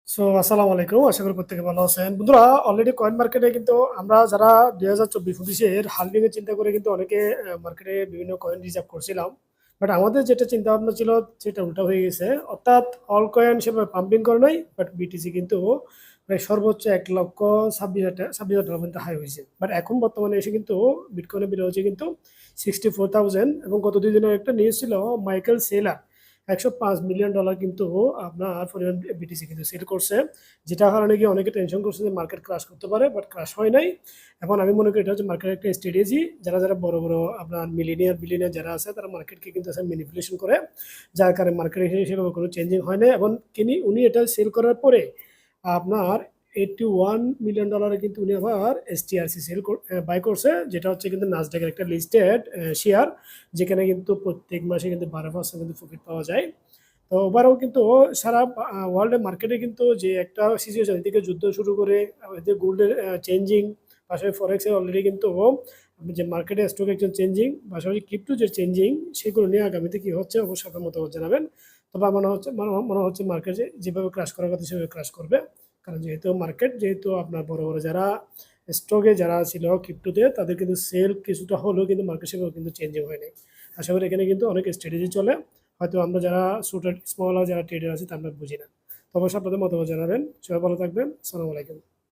আসসালামু আলাইকুম, আশা করি প্রত্যেকে ভালো আছেন। বন্ধুরা, অলরেডি কয়েন মার্কেটে কিন্তু আমরা যারা 2024-25-এর হাল্ভিং এর চিন্তা করে কিন্তু অনেকে মার্কেটে বিভিন্ন কয়েন রিজার্ভ করছিলাম। বাট আমাদের যেটা চিন্তা ভাবনা ছিল সেটা উল্টা হয়ে গেছে। অর্থাৎ অল কয়েন সেভাবে পাম্পিং করে নাই, বাট বিটিসি কিন্তু প্রায় সর্বোচ্চ 1,26,000 পর্যন্ত হাই হয়েছে। বাট এখন বর্তমানে এসে কিন্তু বিটকয়েনের বিল হচ্ছে কিন্তু 64,000। এবং গত 2 দিনের একটা নিউজ ছিল, মাইকেল সেলার $105 মিলিয়ন কিন্তু আপনার ফরেন বিটিসি কিন্তু সেল করছে, যেটা কারণে কি অনেকে টেনশন করছে যে মার্কেট ক্রাশ করতে পারে, বাট ক্রাশ হয় নাই। এখন আমি মনে করি এটা হচ্ছে মার্কেটের একটা স্ট্র্যাটেজি। যারা যারা বড় বড় আপনার মিলিনিয়ার বিলিনিয়ার যারা আছে তারা মার্কেটকে কিন্তু ম্যানিপুলেশন করে, যার কারণে মার্কেট হিসেবে কোনো চেঞ্জিং হয় না। এবং উনি এটা সেল করার পরে আপনার $81 মিলিয়ন কিন্তু উনি আবার এসটিআরসি বাই করছে, যেটা হচ্ছে কিন্তু নাসডাকের একটা লিস্টেড শেয়ার, যেখানে কিন্তু প্রত্যেক মাসে কিন্তু 12% কিন্তু প্রফিট পাওয়া যায়। তো ওভারঅল কিন্তু সারা ওয়ার্ল্ডের মার্কেটে কিন্তু যে একটা সিচুয়েশন, এদিকে যুদ্ধ শুরু করে এদিকে গোল্ডের চেঞ্জিং, পাশাপাশি ফরেক্সের অলরেডি কিন্তু যে মার্কেটে স্টক এক্সচেঞ্জ চেঞ্জিং, পাশাপাশি ক্রিপ্টো যে চেঞ্জিং, সেগুলো নিয়ে আগামীতে কি হচ্ছে অবশ্যই আপনার মতামত জানাবেন। তবে আমার মনে হচ্ছে মার্কেট যেভাবে ক্রাশ করার কথা সেভাবে ক্রাশ করবে। কারণ যেহেতু আপনার বড় বড় যারা স্টকে যারা ছিল ক্রিপ্টোতে, তাদের কিন্তু সেল কিছুটা হলেও কিন্তু মার্কেট সেভাবে কিন্তু চেঞ্জিং হয়নি। আশা করি এখানে কিন্তু অনেক স্ট্র্যাটেজি চলে, হয়তো আমরা যারা স্মল যারা ট্রেডার আছে তা আমরা বুঝি না। তো অবশ্যই আপনাদের মতামত জানাবেন। সবাই ভালো থাকবেন। আসসালামু আলাইকুম।